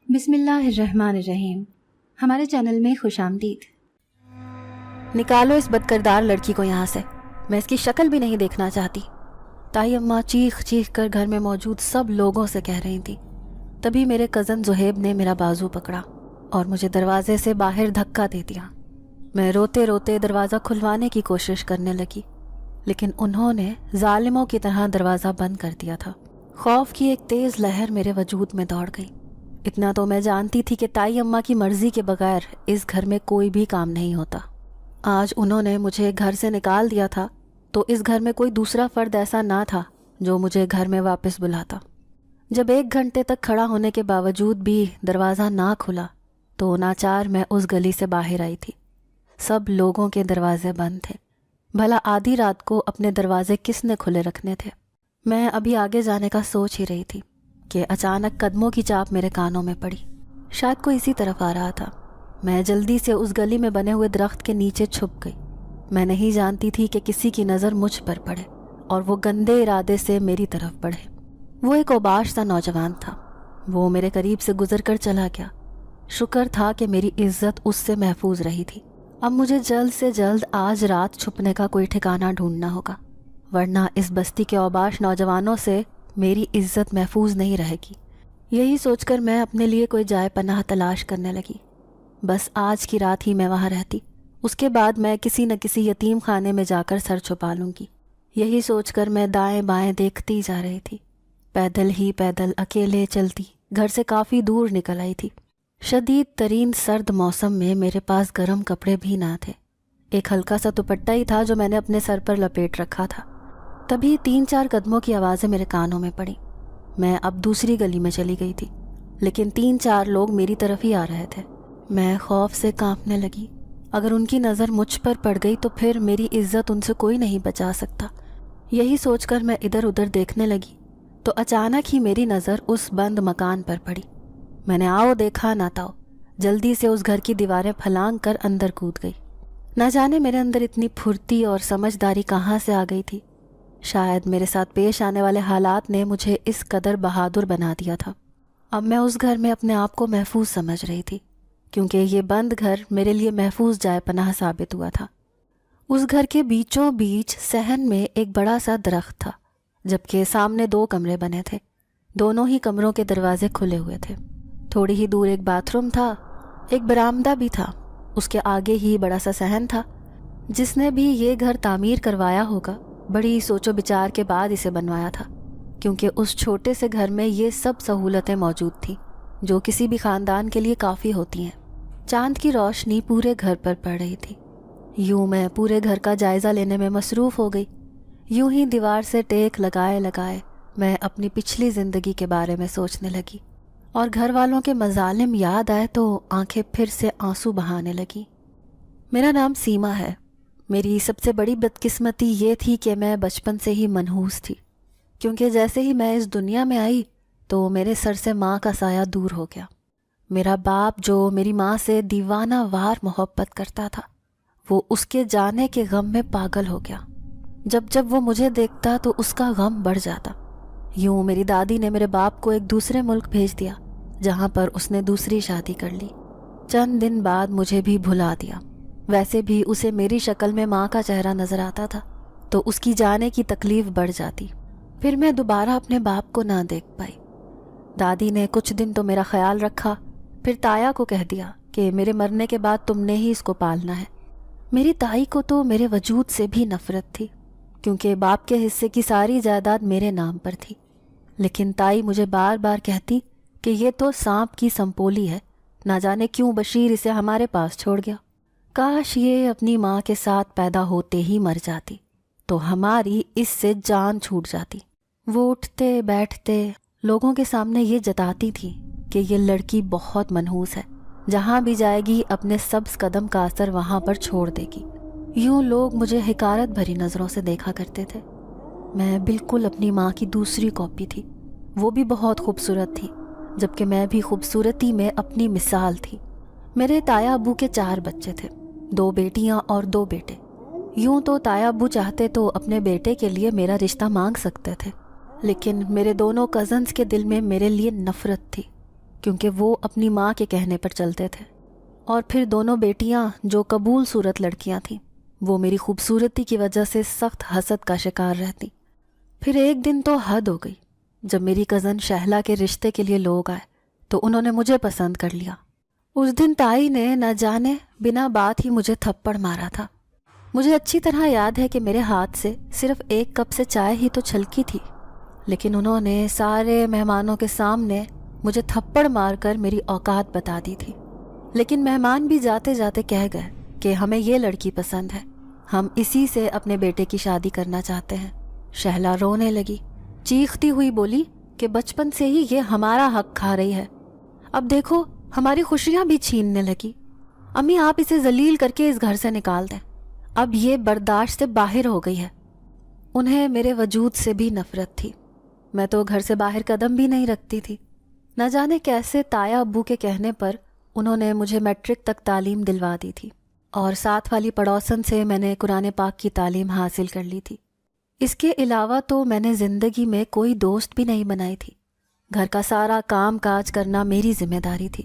بسم اللہ الرحمن الرحیم. ہمارے چینل میں خوش آمدید. نکالو اس بدکردار لڑکی کو یہاں سے، میں اس کی شکل بھی نہیں دیکھنا چاہتی. تائی اماں چیخ چیخ کر گھر میں موجود سب لوگوں سے کہہ رہی تھی. تبھی میرے کزن زہیب نے میرا بازو پکڑا اور مجھے دروازے سے باہر دھکا دے دیا. میں روتے روتے دروازہ کھلوانے کی کوشش کرنے لگی، لیکن انہوں نے ظالموں کی طرح دروازہ بند کر دیا تھا. خوف کی ایک تیز لہر میرے وجود میں دوڑ گئی. اتنا تو میں جانتی تھی کہ تائی اماں کی مرضی کے بغیر اس گھر میں کوئی بھی کام نہیں ہوتا. آج انہوں نے مجھے گھر سے نکال دیا تھا تو اس گھر میں کوئی دوسرا فرد ایسا نہ تھا جو مجھے گھر میں واپس بلاتا. جب 1 گھنٹے تک کھڑا ہونے کے باوجود بھی دروازہ نہ کھلا تو ناچار میں اس گلی سے باہر آئی تھی. سب لوگوں کے دروازے بند تھے. بھلا آدھی رات کو اپنے دروازے کس نے کھلے رکھنے تھے؟ میں ابھی آگے جانے کا سوچ ہی رہی تھی کہ اچانک قدموں کی چاپ میرے کانوں میں پڑی. شاید کوئی اسی طرف آ رہا تھا. میں جلدی سے اس گلی میں بنے ہوئے درخت کے نیچے چھپ گئی. میں نہیں جانتی تھی کہ کسی کی نظر مجھ پر پڑے اور وہ گندے ارادے سے میری طرف بڑھے. وہ ایک اوباش سا نوجوان تھا. وہ میرے قریب سے گزر کر چلا گیا. شکر تھا کہ میری عزت اس سے محفوظ رہی تھی. اب مجھے جلد سے جلد آج رات چھپنے کا کوئی ٹھکانہ ڈھونڈنا ہوگا، ورنہ اس بستی کے اوباش نوجوانوں سے میری عزت محفوظ نہیں رہے گی. یہی سوچ کر میں اپنے لیے کوئی جائے پناہ تلاش کرنے لگی. بس آج کی رات ہی میں وہاں رہتی، اس کے بعد میں کسی نہ کسی یتیم خانے میں جا کر سر چھپا لوں گی. یہی سوچ کر میں دائیں بائیں دیکھتی جا رہی تھی. پیدل ہی پیدل اکیلے چلتی گھر سے کافی دور نکل آئی تھی. شدید ترین سرد موسم میں میرے پاس گرم کپڑے بھی نہ تھے. ایک ہلکا سا دوپٹہ ہی تھا جو میں نے اپنے سر پر لپیٹ رکھا تھا. تبھی 3-4 قدموں کی آوازیں میرے کانوں میں پڑی. میں اب دوسری گلی میں چلی گئی تھی، لیکن 3-4 لوگ میری طرف ہی آ رہے تھے. میں خوف سے کانپنے لگی. اگر ان کی نظر مجھ پر پڑ گئی تو پھر میری عزت ان سے کوئی نہیں بچا سکتا. یہی سوچ کر میں ادھر ادھر دیکھنے لگی تو اچانک ہی میری نظر اس بند مکان پر پڑی. میں نے آؤ دیکھا نہ تاؤ جلدی سے اس گھر کی دیواریں پھلانگ کر اندر کود گئی. نہ جانے میرے اندر اتنی پھرتی اور سمجھداری کہاں سے آ گئی تھی. شاید میرے ساتھ پیش آنے والے حالات نے مجھے اس قدر بہادر بنا دیا تھا. اب میں اس گھر میں اپنے آپ کو محفوظ سمجھ رہی تھی، کیونکہ یہ بند گھر میرے لیے محفوظ جائے پناہ ثابت ہوا تھا. اس گھر کے بیچوں بیچ صحن میں ایک بڑا سا درخت تھا، جبکہ سامنے 2 کمرے بنے تھے. دونوں ہی کمروں کے دروازے کھلے ہوئے تھے. تھوڑی ہی دور ایک باتھ روم تھا. ایک برآمدہ بھی تھا. اس کے آگے ہی بڑا سا صحن تھا. جس نے بھی یہ گھر تعمیر کروایا ہوگا بڑی سوچ و بچار کے بعد اسے بنوایا تھا، کیونکہ اس چھوٹے سے گھر میں یہ سب سہولتیں موجود تھیں جو کسی بھی خاندان کے لیے کافی ہوتی ہیں. چاند کی روشنی پورے گھر پر پڑ رہی تھی. یوں میں پورے گھر کا جائزہ لینے میں مصروف ہو گئی. یوں ہی دیوار سے ٹیک لگائے لگائے میں اپنی پچھلی زندگی کے بارے میں سوچنے لگی، اور گھر والوں کے مظالم یاد آئے تو آنکھیں پھر سے آنسو بہانے لگی. میرا نام سیما ہے. میری سب سے بڑی بدقسمتی یہ تھی کہ میں بچپن سے ہی منحوس تھی، کیونکہ جیسے ہی میں اس دنیا میں آئی تو میرے سر سے ماں کا سایہ دور ہو گیا. میرا باپ جو میری ماں سے دیوانہ وار محبت کرتا تھا، وہ اس کے جانے کے غم میں پاگل ہو گیا. جب جب وہ مجھے دیکھتا تو اس کا غم بڑھ جاتا. یوں میری دادی نے میرے باپ کو ایک دوسرے ملک بھیج دیا، جہاں پر اس نے دوسری شادی کر لی. چند دن بعد مجھے بھی بھلا دیا. ویسے بھی اسے میری شکل میں ماں کا چہرہ نظر آتا تھا تو اس کی جانے کی تکلیف بڑھ جاتی. پھر میں دوبارہ اپنے باپ کو نہ دیکھ پائی. دادی نے کچھ دن تو میرا خیال رکھا، پھر تایا کو کہہ دیا کہ میرے مرنے کے بعد تم نے ہی اس کو پالنا ہے. میری تائی کو تو میرے وجود سے بھی نفرت تھی، کیونکہ باپ کے حصے کی ساری جائیداد میرے نام پر تھی. لیکن تائی مجھے بار بار کہتی کہ یہ تو سانپ کی سنپولی ہے، نہ جانے کیوں بشیر اسے ہمارے پاس چھوڑ گیا. کاش یہ اپنی ماں کے ساتھ پیدا ہوتے ہی مر جاتی تو ہماری اس سے جان چھوٹ جاتی. وہ اٹھتے بیٹھتے لوگوں کے سامنے یہ جتاتی تھی کہ یہ لڑکی بہت منحوس ہے، جہاں بھی جائے گی اپنے سبز قدم کا اثر وہاں پر چھوڑ دے گی. یوں لوگ مجھے حقارت بھری نظروں سے دیکھا کرتے تھے. میں بالکل اپنی ماں کی دوسری کاپی تھی. وہ بھی بہت خوبصورت تھی، جبکہ میں بھی خوبصورتی میں اپنی مثال تھی. میرے تایا ابو کے 4 بچے تھے، 2 بیٹیاں اور 2 بیٹے. یوں تو تایا ابو چاہتے تو اپنے بیٹے کے لیے میرا رشتہ مانگ سکتے تھے، لیکن میرے دونوں کزنز کے دل میں میرے لیے نفرت تھی. کیونکہ وہ اپنی ماں کے کہنے پر چلتے تھے، اور پھر دونوں بیٹیاں جو قبول صورت لڑکیاں تھیں وہ میری خوبصورتی کی وجہ سے سخت حسد کا شکار رہتی۔ پھر ایک دن تو حد ہو گئی، جب میری کزن شہلا کے رشتے کے لیے لوگ آئے تو انہوں نے مجھے پسند کر لیا۔ اس دن تائی نے نہ جانے بنا بات ہی مجھے تھپڑ مارا تھا۔ مجھے اچھی طرح یاد ہے کہ میرے ہاتھ سے صرف ایک کپ سے چائے ہی تو چھلکی تھی، لیکن انہوں نے سارے مہمانوں کے سامنے مجھے تھپڑ مار کر میری اوقات بتا دی تھی۔ لیکن مہمان بھی جاتے جاتے کہہ گئے کہ ہمیں یہ لڑکی پسند ہے، ہم اسی سے اپنے بیٹے کی شادی کرنا چاہتے ہیں۔ شہلا رونے لگی، چیختی ہوئی بولی کہ بچپن سے ہی یہ ہمارا حق کھا رہی ہے، اب دیکھو ہماری خوشیاں بھی چھیننے لگی۔ امی آپ اسے ذلیل کر کے اس گھر سے نکال دیں، اب یہ برداشت سے باہر ہو گئی ہے۔ انہیں میرے وجود سے بھی نفرت تھی، میں تو گھر سے باہر قدم بھی نہیں رکھتی تھی۔ نہ جانے کیسے تایا ابو کے کہنے پر انہوں نے مجھے میٹرک تک تعلیم دلوا دی تھی، اور ساتھ والی پڑوسن سے میں نے قرآن پاک کی تعلیم حاصل کر لی تھی۔ اس کے علاوہ تو میں نے زندگی میں کوئی دوست بھی نہیں بنائی تھی۔ گھر کا سارا کام کاج کرنا میری ذمہ داری تھی،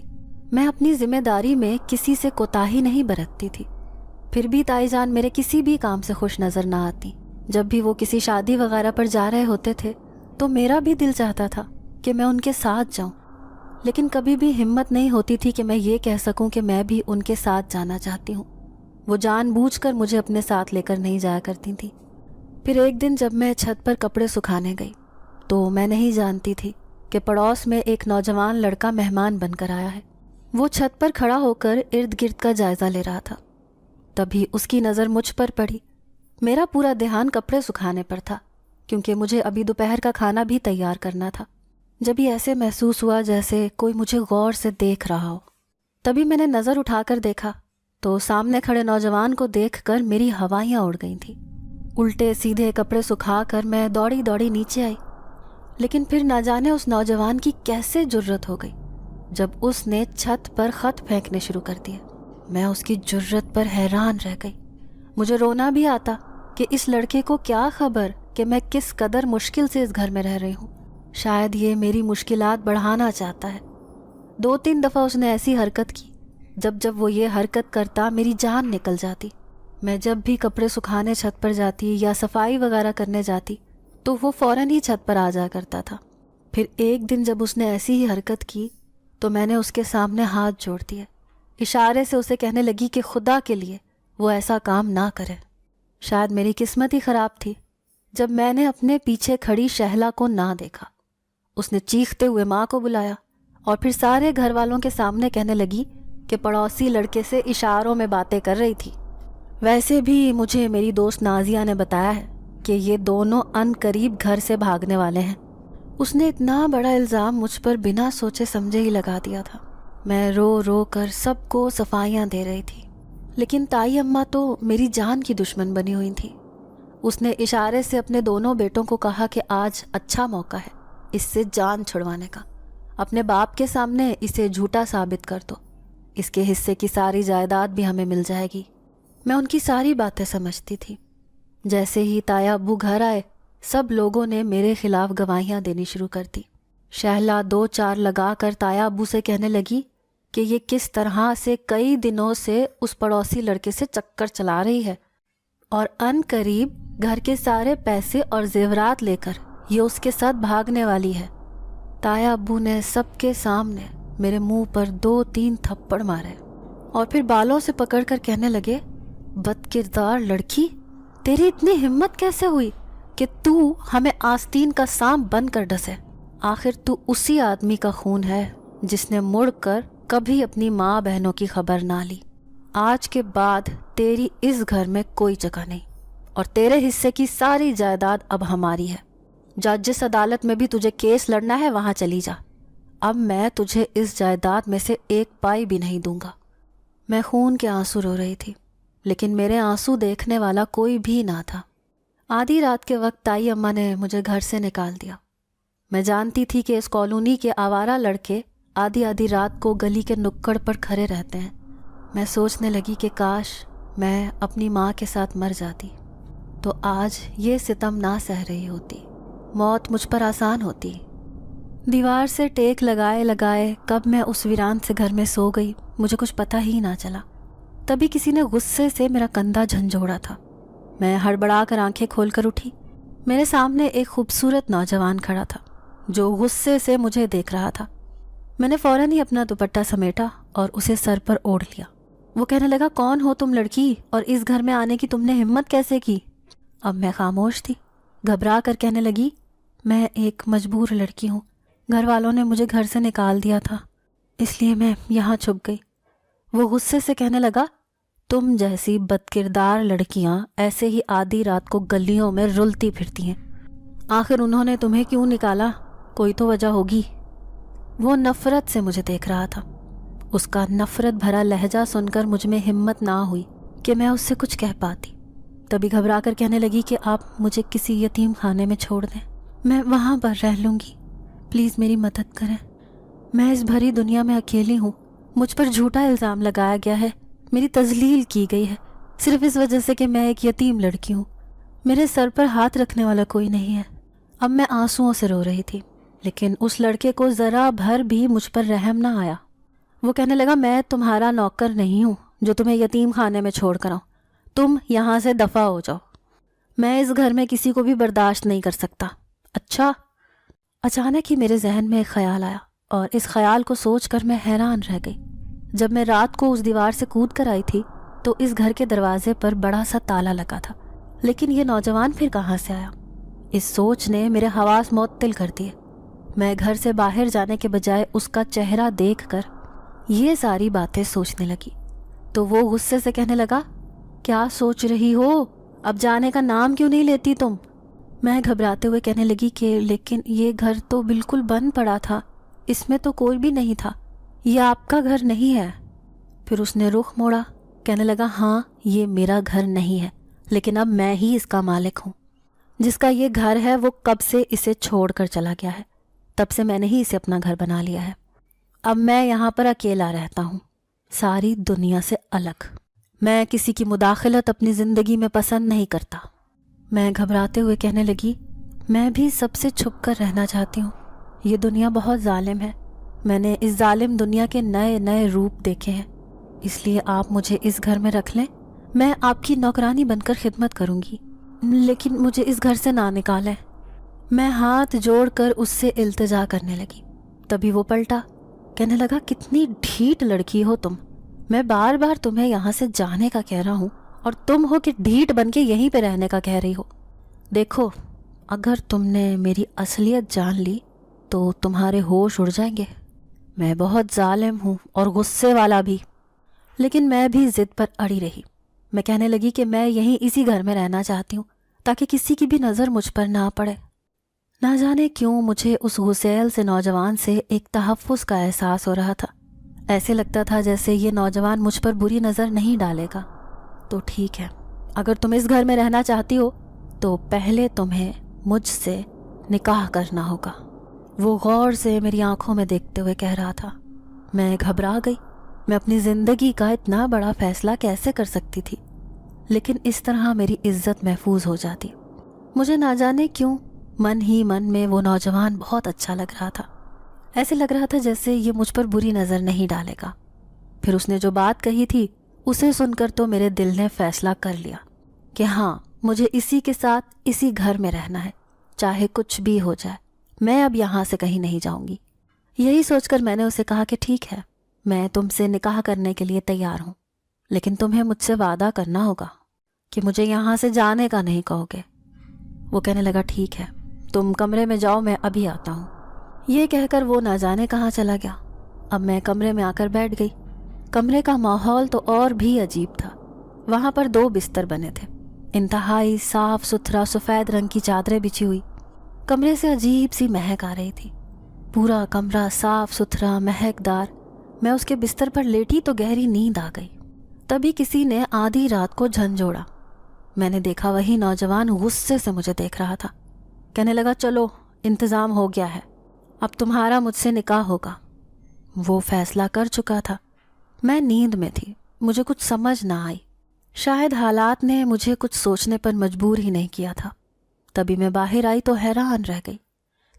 میں اپنی ذمہ داری میں کسی سے کوتاہی نہیں برتتی تھی۔ پھر بھی تائی جان میرے کسی بھی کام سے خوش نظر نہ آتی۔ جب بھی وہ کسی شادی وغیرہ پر جا رہے ہوتے تھے تو میرا بھی دل چاہتا تھا کہ میں ان کے ساتھ جاؤں، لیکن کبھی بھی ہمت نہیں ہوتی تھی کہ میں یہ کہہ سکوں کہ میں بھی ان کے ساتھ جانا چاہتی ہوں۔ وہ جان بوجھ کر مجھے اپنے ساتھ لے کر نہیں جایا کرتی تھیں۔ پھر ایک دن جب میں چھت پر کپڑے سکھانے گئی تو میں نہیں جانتی تھی کہ پڑوس میں ایک نوجوان لڑکا مہمان بن کر آیا ہے۔ وہ چھت پر کھڑا ہو کر ارد گرد کا جائزہ لے رہا تھا۔ تبھی اس کی نظر مجھ پر پڑی۔ میرا پورا دھیان کپڑے سکھانے پر تھا، کیونکہ مجھے ابھی دوپہر کا کھانا بھی تیار کرنا تھا۔ جب یہ ایسے محسوس ہوا جیسے کوئی مجھے غور سے دیکھ رہا ہو۔ تبھی میں نے نظر اٹھا کر دیکھا تو سامنے کھڑے نوجوان کو دیکھ کر میری ہوائیاں اڑ گئی تھیں۔ الٹے سیدھے کپڑے سکھا کر میں دوڑی دوڑی نیچے آئی، لیکن پھر نہ جانے اس نوجوان کی کیسے جرت ہو گئی جب اس نے چھت پر خط پھینکنے شروع کر دیے۔ میں اس کی جرت پر حیران رہ گئی۔ مجھے رونا بھی آتا کہ اس لڑکے کو کیا خبر کہ میں کس قدر مشکل سے اس گھر میں رہ رہی ہوں۔ شاید یہ میری مشکلات بڑھانا چاہتا ہے۔ 2-3 دفعہ اس نے ایسی حرکت کی جب وہ یہ حرکت کرتا میری جان نکل جاتی۔ میں جب بھی کپڑے سکھانے چھت پر جاتی یا صفائی وغیرہ کرنے جاتی تو وہ فوراً ہی چھت پر آ جا کرتا تھا۔ پھر ایک دن جب اس نے ایسی ہی حرکت کی تو میں نے اس کے سامنے ہاتھ جوڑ دیے، اشارے سے اسے کہنے لگی کہ خدا کے لیے وہ ایسا کام نہ کرے۔ شاید میری قسمت ہی خراب تھی جب میں نے اپنے پیچھے کھڑی شہلا کو نہ دیکھا۔ اس نے چیختے ہوئے ماں کو بلایا اور پھر سارے گھر والوں کے سامنے کہنے لگی کہ پڑوسی لڑکے سے اشاروں میں باتیں کر رہی تھی۔ ویسے بھی مجھے میری دوست نازیہ نے بتایا ہے کہ یہ دونوں ان قریب گھر سے بھاگنے والے ہیں۔ اس نے اتنا بڑا الزام مجھ پر بنا سوچے سمجھے ہی لگا دیا تھا۔ میں رو رو کر سب کو صفائیاں دے رہی تھی، لیکن تائی اماں تو میری جان کی دشمن بنی ہوئی تھی۔ اس نے اشارے سے اپنے دونوں بیٹوں کو کہا کہ آج اچھا موقع ہے اس سے جان چھڑوانے کا، اپنے باپ کے سامنے اسے جھوٹا ثابت کر دو، اس کے حصے کی ساری جائیداد بھی ہمیں مل جائے گی۔ میں ان کی ساری باتیں سمجھتی تھی۔ جیسے ہی تایا ابو گھر آئے سب لوگوں نے میرے خلاف گواہیاں دینی شروع کر دی۔ شہلا 2-4 لگا کر تایا ابو سے کہنے لگی کہ یہ کس طرح سے کئی دنوں سے اس پڑوسی لڑکے سے چکر چلا رہی ہے، اور ان قریب گھر کے سارے پیسے اور زیورات لے کر یہ اس کے ساتھ بھاگنے والی ہے۔ تایا ابو نے سب کے سامنے میرے منہ پر 2-3 تھپڑ مارے اور پھر بالوں سے پکڑ کر کہنے لگے، بد کردار لڑکی، تیری اتنی ہمت کیسے ہوئی کہ تو ہمیں آستین کا سانپ بن کر ڈسے؟ آخر تو اسی آدمی کا خون ہے جس نے مڑ کر کبھی اپنی ماں بہنوں کی خبر نہ لی۔ آج کے بعد تیری اس گھر میں کوئی جگہ نہیں، اور تیرے حصے کی ساری جائیداد اب ہماری ہے۔ جس عدالت میں بھی تجھے کیس لڑنا ہے وہاں چلی جا، اب میں تجھے اس جائیداد میں سے 1 پائی بھی نہیں دوں گا۔ میں خون کے آنسو رو رہی تھی، لیکن میرے آنسو دیکھنے والا کوئی بھی نہ تھا۔ آدھی رات کے وقت تائی اماں نے مجھے گھر سے نکال دیا۔ میں جانتی تھی کہ اس کالونی کے آوارہ لڑکے آدھی رات کو گلی کے نکڑ پر کھڑے رہتے ہیں۔ میں سوچنے لگی کہ کاش میں اپنی ماں کے ساتھ مر جاتی تو آج یہ ستم نہ سہ رہی ہوتی، موت مجھ پر آسان ہوتی۔ دیوار سے ٹیک لگائے لگائے کب میں اس ویران سے گھر میں سو گئی مجھے کچھ پتہ ہی نہ چلا۔ تبھی کسی نے غصے سے میرا کندھا جھنجھوڑا تھا۔ میں ہڑبڑا کر آنکھیں کھول کر اٹھی۔ میرے سامنے ایک خوبصورت نوجوان کھڑا تھا جو غصے سے مجھے دیکھ رہا تھا۔ میں نے فوراً ہی اپنا دوپٹہ سمیٹا اور اسے سر پر اوڑھ لیا۔ وہ کہنے لگا، کون ہو تم لڑکی اور اس گھر میں آنے کی تم نے ہمت کیسے کی؟ اب میں خاموش تھی۔ گھبرا کر کہنے لگی، میں ایک مجبور لڑکی ہوں، گھر والوں نے مجھے گھر سے نکال دیا تھا، اس لیے میں یہاں چھپ گئی۔ وہ غصے سے کہنے لگا، تم جیسی بد کردار لڑکیاں ایسے ہی آدھی رات کو گلیوں میں رلتی پھرتی ہیں، آخر انہوں نے تمہیں کیوں نکالا؟ کوئی تو وجہ ہوگی۔ وہ نفرت سے مجھے دیکھ رہا تھا۔ اس کا نفرت بھرا لہجہ سن کر مجھ میں ہمت نہ ہوئی کہ میں اس سے کچھ کہہ پاتی۔ تبھی گھبرا کر کہنے لگی کہ آپ مجھے کسی یتیم خانے میں چھوڑ دیں، میں وہاں پر رہ لوں گی، پلیز میری مدد کریں۔ میں اس بھری دنیا میں اکیلی ہوں، مجھ پر جھوٹا الزام لگایا گیا ہے، میری تذلیل کی گئی ہے صرف اس وجہ سے کہ میں ایک یتیم لڑکی ہوں، میرے سر پر ہاتھ رکھنے والا کوئی نہیں ہے۔ اب میں آنسوؤں سے رو رہی تھی، لیکن اس لڑکے کو ذرا بھر بھی مجھ پر رحم نہ آیا۔ وہ کہنے لگا، میں تمہارا نوکر نہیں ہوں جو تمہیں یتیم خانے میں چھوڑ کر آؤں، تم یہاں سے دفع ہو جاؤ، میں اس گھر میں کسی کو بھی برداشت نہیں کر سکتا۔ اچھا؟ اچانک ہی میرے ذہن میں ایک خیال آیا اور اس خیال کو سوچ کر میں حیران رہ گئی۔ جب میں رات کو اس دیوار سے کود کر آئی تھی تو اس گھر کے دروازے پر بڑا سا تالا لگا تھا، لیکن یہ نوجوان پھر کہاں سے آیا؟ اس سوچ نے میرے حواس معطل کر دیے۔ میں گھر سے باہر جانے کے بجائے اس کا چہرہ دیکھ کر یہ ساری باتیں سوچنے لگی تو وہ غصے سے کہنے لگا، کیا سوچ رہی ہو؟ اب جانے کا نام کیوں نہیں لیتی تم؟ میں گھبراتے ہوئے کہنے لگی کہ لیکن یہ گھر تو بالکل بند پڑا تھا، اس میں تو کوئی بھی نہیں تھا، یہ آپ کا گھر نہیں ہے۔ پھر اس نے رخ موڑا، کہنے لگا، ہاں یہ میرا گھر نہیں ہے، لیکن اب میں ہی اس کا مالک ہوں۔ جس کا یہ گھر ہے وہ کب سے اسے چھوڑ کر چلا گیا ہے، تب سے میں نے ہی اسے اپنا گھر بنا لیا ہے۔ اب میں یہاں پر اکیلا رہتا ہوں، ساری دنیا سے الگ۔ میں کسی کی مداخلت اپنی زندگی میں پسند نہیں کرتا۔ میں گھبراتے ہوئے کہنے لگی، میں بھی سب سے چھپ کر رہنا چاہتی ہوں، یہ دنیا بہت ظالم ہے، میں نے اس ظالم دنیا کے نئے نئے روپ دیکھے ہیں، اس لیے آپ مجھے اس گھر میں رکھ لیں، میں آپ کی نوکرانی بن کر خدمت کروں گی، لیکن مجھے اس گھر سے نہ نکالیں۔ میں ہاتھ جوڑ کر اس سے التجا کرنے لگی۔ تبھی وہ پلٹا، کہنے لگا، کتنی ڈھیٹ لڑکی ہو تم، میں بار بار تمہیں یہاں سے جانے کا کہہ رہا ہوں اور تم ہو کہ ڈھیٹ بن کے یہیں پہ رہنے کا کہہ رہی ہو۔ دیکھو، اگر تم نے میری اصلیت جان لی تو تمہارے ہوش اڑ جائیں گے، میں بہت ظالم ہوں اور غصے والا بھی۔ لیکن میں بھی ضد پر اڑی رہی۔ میں کہنے لگی کہ میں یہیں اسی گھر میں رہنا چاہتی ہوں تاکہ کسی کی بھی نظر مجھ پر نہ پڑے۔ نہ جانے کیوں مجھے اس غسیل سے نوجوان سے ایک تحفظ کا احساس ہو رہا تھا، ایسے لگتا تھا جیسے یہ نوجوان مجھ پر بری نظر نہیں ڈالے گا۔ تو ٹھیک ہے، اگر تم اس گھر میں رہنا چاہتی ہو تو پہلے تمہیں مجھ سے نکاح کرنا ہوگا۔ وہ غور سے میری آنکھوں میں دیکھتے ہوئے کہہ رہا تھا۔ میں گھبرا گئی، میں اپنی زندگی کا اتنا بڑا فیصلہ کیسے کر سکتی تھی، لیکن اس طرح میری عزت محفوظ ہو جاتی۔ مجھے نہ جانے کیوں من ہی من میں وہ نوجوان بہت اچھا لگ رہا تھا، ایسے لگ رہا تھا جیسے یہ مجھ پر بری نظر نہیں ڈالے گا۔ پھر اس نے جو بات کہی تھی اسے سن کر تو میرے دل نے فیصلہ کر لیا کہ ہاں، مجھے اسی کے ساتھ اسی گھر میں رہنا ہے، چاہے کچھ بھی ہو جائے، میں اب یہاں سے کہیں نہیں جاؤں گی۔ یہی سوچ کر میں نے اسے کہا کہ ٹھیک ہے، میں تم سے نکاح کرنے کے لیے تیار ہوں، لیکن تمہیں مجھ سے وعدہ کرنا ہوگا کہ مجھے یہاں سے جانے کا نہیں کہو گے۔ وہ کہنے لگا، ٹھیک ہے، تم کمرے میں جاؤ، میں ابھی آتا ہوں۔ یہ کہہ کر وہ نہ جانے کہاں چلا گیا۔ اب میں کمرے میں آ کر بیٹھ گئی۔ کمرے کا ماحول تو اور بھی عجیب تھا۔ وہاں پر 2 بستر بنے تھے، انتہائی صاف ستھرا سفید رنگ کی چادریں بچھی ہوئی۔ کمرے سے عجیب سی مہک آ رہی تھی، پورا کمرہ صاف ستھرا مہکدار۔ میں اس کے بستر پر لیٹی تو گہری نیند آ گئی۔ تبھی کسی نے آدھی رات کو جھنجھوڑا۔ میں نے دیکھا وہی نوجوان غصے سے مجھے دیکھ رہا تھا۔ کہنے لگا، چلو انتظام ہو گیا ہے، اب تمہارا مجھ سے نکاح ہوگا۔ وہ فیصلہ کر چکا تھا۔ میں نیند میں تھی، مجھے کچھ سمجھ نہ آئی، شاید حالات نے مجھے کچھ سوچنے پر مجبور ہی نہیں کیا تھا۔ تبھی میں باہر آئی تو حیران رہ گئی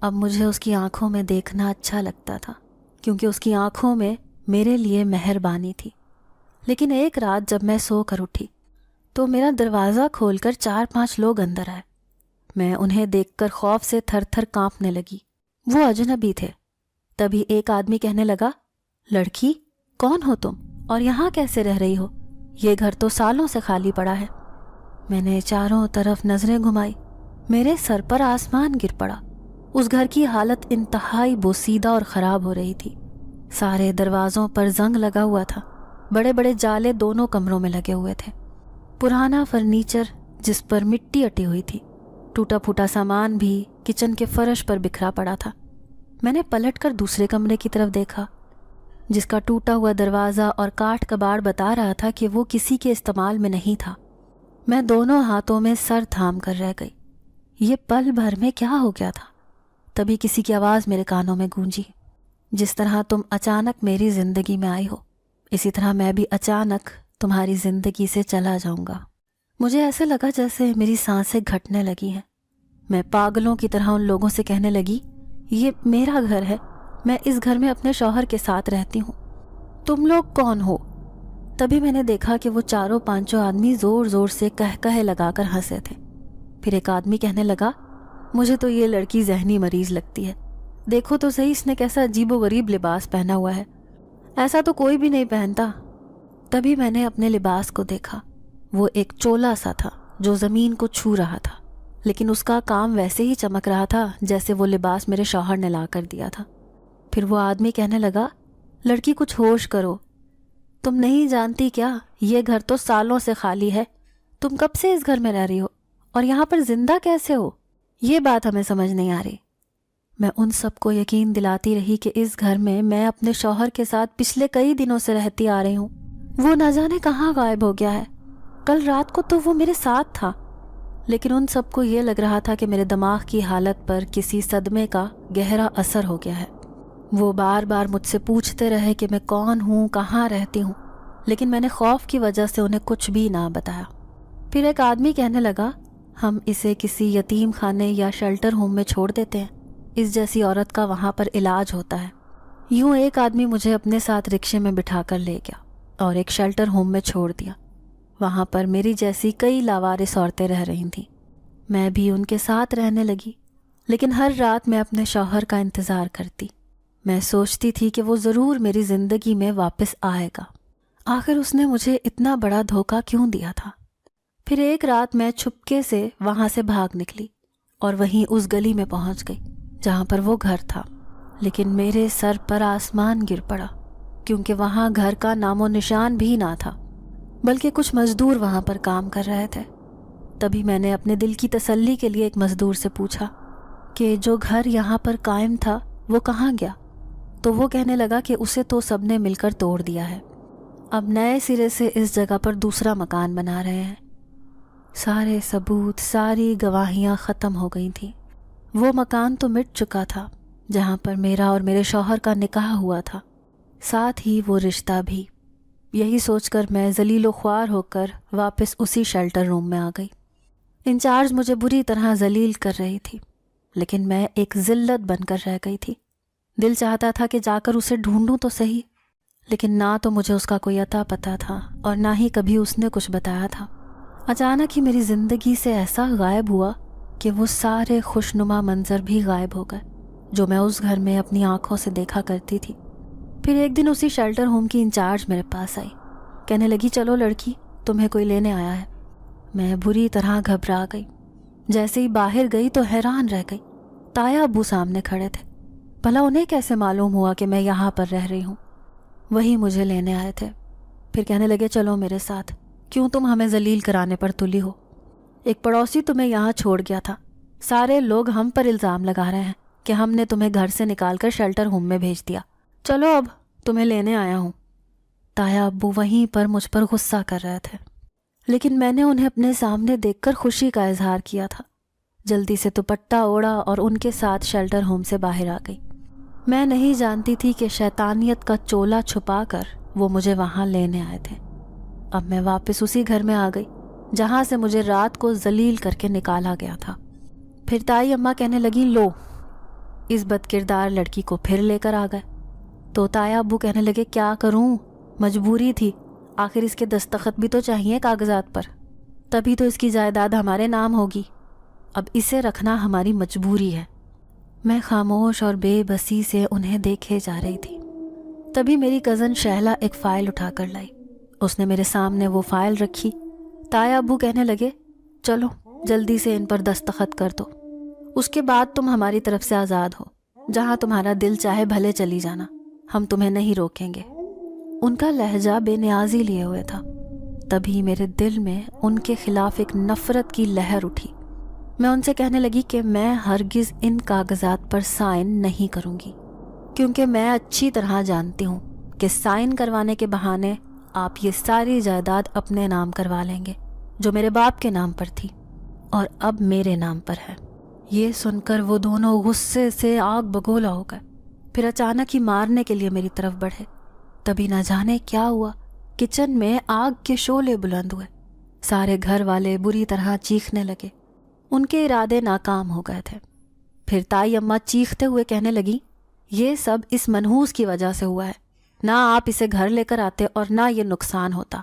اب مجھے اس کی آنکھوں میں دیکھنا اچھا لگتا تھا، کیونکہ اس کی آنکھوں میں میرے لیے مہربانی تھی۔ لیکن ایک رات جب میں سو کر اٹھی تو میرا دروازہ کھول کر 4-5 لوگ اندر آئے۔ میں انہیں دیکھ کر خوف سے تھر تھر کانپنے لگی۔ وہ اجنبی تھے۔ تبھی ایک آدمی کہنے لگا، لڑکی کون ہو تم اور یہاں کیسے رہ رہی ہو؟ یہ گھر تو سالوں سے خالی پڑا ہے۔ میں نے چاروں طرف نظریں گھمائی، میرے سر پر آسمان گر پڑا۔ اس گھر کی حالت انتہائی بوسیدہ اور خراب ہو رہی تھی۔ سارے دروازوں پر زنگ لگا ہوا تھا، بڑے بڑے جالے دونوں کمروں میں لگے ہوئے تھے۔ پرانا فرنیچر جس پر مٹی اٹی ہوئی تھی، ٹوٹا پھوٹا سامان بھی کچن کے فرش پر بکھرا پڑا تھا۔ میں نے پلٹ کر دوسرے کمرے کی طرف دیکھا، جس کا ٹوٹا ہوا دروازہ اور کاٹ کباڑ بتا رہا تھا کہ وہ کسی کے استعمال میں نہیں تھا۔ میں دونوں ہاتھوں میں سر تھام کر رہ گئی۔ یہ پل بھر میں کیا ہو گیا تھا؟ تبھی کسی کی آواز میرے کانوں میں گونجی، جس طرح تم اچانک میری زندگی میں آئی ہو، اسی طرح میں بھی اچانک تمہاری زندگی سے چلا جاؤں گا۔ مجھے ایسے لگا جیسے میری سانسیں گھٹنے لگی ہیں۔ میں پاگلوں کی طرح ان لوگوں سے کہنے لگی، یہ میرا گھر ہے، میں اس گھر میں اپنے شوہر کے ساتھ رہتی ہوں، تم لوگ کون ہو؟ تبھی میں نے دیکھا کہ وہ 4-5 آدمی زور زور سے کہے لگا کر ہنسے تھے۔ پھر ایک آدمی کہنے لگا، مجھے تو یہ لڑکی ذہنی مریض لگتی ہے، دیکھو تو صحیح اس نے کیسا عجیب و غریب لباس پہنا ہوا ہے، ایسا تو کوئی بھی نہیں پہنتا۔ تبھی میں نے اپنے لباس کو دیکھا، وہ ایک چولا سا تھا جو زمین کو چھو رہا تھا، لیکن اس کا کام ویسے ہی چمک رہا تھا جیسے وہ لباس میرے شوہر نے لا کر دیا تھا۔ پھر وہ آدمی کہنے لگا، لڑکی کچھ ہوش کرو، تم نہیں جانتی کیا یہ گھر تو سالوں سے خالی ہے، تم کب سے اس گھر میں رہ رہی ہو اور یہاں پر زندہ کیسے ہو؟ یہ بات ہمیں سمجھ نہیں آ رہی۔ میں ان سب کو یقین دلاتی رہی کہ اس گھر میں اپنے شوہر کے ساتھ پچھلے کئی دنوں سے رہتی آ رہی ہوں، وہ نہ جانے کہاں غائب ہو گیا ہے، کل رات کو تو وہ میرے ساتھ تھا۔ لیکن ان سب کو یہ لگ رہا تھا کہ میرے دماغ کی حالت پر کسی صدمے کا گہرا اثر ہو گیا ہے۔ وہ بار بار مجھ سے پوچھتے رہے کہ میں کون ہوں، کہاں رہتی ہوں، لیکن میں نے خوف کی وجہ سے انہیں کچھ بھی نہ بتایا۔ پھر ایک آدمی کہنے لگا، ہم اسے کسی یتیم خانے یا شیلٹر ہوم میں چھوڑ دیتے ہیں، اس جیسی عورت کا وہاں پر علاج ہوتا ہے۔ یوں ایک آدمی مجھے اپنے ساتھ رکشے میں بٹھا کر لے گیا اور ایک شیلٹر ہوم میں چھوڑ دیا۔ وہاں پر میری جیسی کئی لاوارث عورتیں رہ رہی تھیں۔ میں بھی ان کے ساتھ رہنے لگی، لیکن ہر رات میں اپنے شوہر کا انتظار کرتی۔ میں سوچتی تھی کہ وہ ضرور میری زندگی میں واپس آئے گا، آخر اس نے مجھے اتنا بڑا دھوکہ کیوں دیا تھا؟ پھر ایک رات میں چھپکے سے وہاں سے بھاگ نکلی اور وہیں اس گلی میں پہنچ گئی جہاں پر وہ گھر تھا، لیکن میرے سر پر آسمان گر پڑا، کیونکہ وہاں گھر کا نام و نشان بھی نہ تھا، بلکہ کچھ مزدور وہاں پر کام کر رہے تھے۔ تبھی میں نے اپنے دل کی تسلی کے لیے ایک مزدور سے پوچھا کہ جو گھر یہاں پر قائم تھا وہ کہاں گیا؟ تو وہ کہنے لگا کہ اسے تو سب نے مل کر توڑ دیا ہے، اب نئے سرے سے اس جگہ پر دوسرا مکان بنا رہے ہیں۔ سارے ثبوت، ساری گواہیاں ختم ہو گئی تھیں۔ وہ مکان تو مٹ چکا تھا جہاں پر میرا اور میرے شوہر کا نکاح ہوا تھا، ساتھ ہی وہ رشتہ بھی۔ یہی سوچ کر میں ذلیل و خوار ہو کر واپس اسی شیلٹر روم میں آ گئی۔ انچارج مجھے بری طرح ذلیل کر رہی تھی، لیکن میں ایک ذلت بن کر رہ گئی تھی۔ دل چاہتا تھا کہ جا کر اسے ڈھونڈوں تو صحیح، لیکن نہ تو مجھے اس کا کوئی اتا پتہ تھا اور نہ ہی کبھی اس نے کچھ بتایا تھا۔ اچانک ہی میری زندگی سے ایسا غائب ہوا کہ وہ سارے خوشنما منظر بھی غائب ہو گئے جو میں اس گھر میں اپنی آنکھوں سے دیکھا کرتی تھی۔ پھر ایک دن اسی شیلٹر ہوم کی انچارج میرے پاس آئی، کہنے لگی، چلو لڑکی، تمہیں کوئی لینے آیا ہے۔ میں بری طرح گھبرا گئی۔ جیسے ہی باہر گئی تو حیران رہ گئی، تایا ابو سامنے کھڑے تھے۔ بھلا انہیں کیسے معلوم ہوا کہ میں یہاں پر رہ رہی ہوں؟ وہی مجھے لینے آئے تھے۔ پھر کہنے لگے، چلو میرے ساتھ، کیوں تم ہمیں ذلیل کرانے پر تلی ہو؟ ایک پڑوسی تمہیں یہاں چھوڑ گیا تھا، سارے لوگ ہم پر الزام لگا رہے ہیں کہ ہم نے تمہیں گھر سے نکال کر شیلٹر ہوم میں بھیج دیا، چلو اب تمہیں لینے آیا ہوں۔ تایا ابو وہیں پر مجھ پر غصہ کر رہے تھے، لیکن میں نے انہیں اپنے سامنے دیکھ کر خوشی کا اظہار کیا تھا۔ جلدی سے دوپٹہ اوڑھا اور ان کے ساتھ شیلٹر ہوم سے باہر آ گئی۔ میں نہیں جانتی تھی کہ شیطانیت کا چولا چھپا کر وہ مجھے وہاں لینے آئے تھے۔ اب میں واپس اسی گھر میں آ گئی جہاں سے مجھے رات کو ذلیل کر کے نکالا گیا تھا۔ پھر تائی اماں کہنے لگی، لو اس بد کردار لڑکی کو پھر لے کر آ گئے۔ تو تایا ابو کہنے لگے کیا کروں، مجبوری تھی، آخر اس کے دستخط بھی تو چاہیے کاغذات پر، تبھی تو اس کی جائیداد ہمارے نام ہوگی، اب اسے رکھنا ہماری مجبوری ہے۔ میں خاموش اور بے بسی سے انہیں دیکھے جا رہی تھی۔ تبھی میری کزن شہلا ایک فائل اٹھا کر لائی، اس نے میرے سامنے وہ فائل رکھی۔ تایا ابو کہنے لگے چلو جلدی سے ان پر دستخط کر دو، اس کے بعد تم ہماری طرف سے آزاد ہو، جہاں تمہارا دل چاہے بھلے چلی جانا، ہم تمہیں نہیں روکیں گے۔ ان کا لہجہ بے نیازی لیے ہوئے تھا۔ تبھی میرے دل میں ان کے خلاف ایک نفرت کی لہر اٹھی۔ میں ان سے کہنے لگی کہ میں ہرگز ان کاغذات پر سائن نہیں کروں گی، کیونکہ میں اچھی طرح جانتی ہوں کہ سائن کروانے کے بہانے آپ یہ ساری جائیداد اپنے نام کروا لیں گے جو میرے باپ کے نام پر تھی اور اب میرے نام پر ہے۔ یہ سن کر وہ دونوں غصے سے آگ بگولا ہو گئے، پھر اچانک ہی مارنے کے لیے میری طرف بڑھے۔ تبھی نہ جانے کیا ہوا، کچن میں آگ کے شعلے بلند ہوئے، سارے گھر والے بری طرح چیخنے لگے۔ ان کے ارادے ناکام ہو گئے تھے۔ پھر تائی اماں چیختے ہوئے کہنے لگی یہ سب اس منحوس کی وجہ سے ہوا ہے، نہ آپ اسے گھر لے کر آتے اور نہ یہ نقصان ہوتا،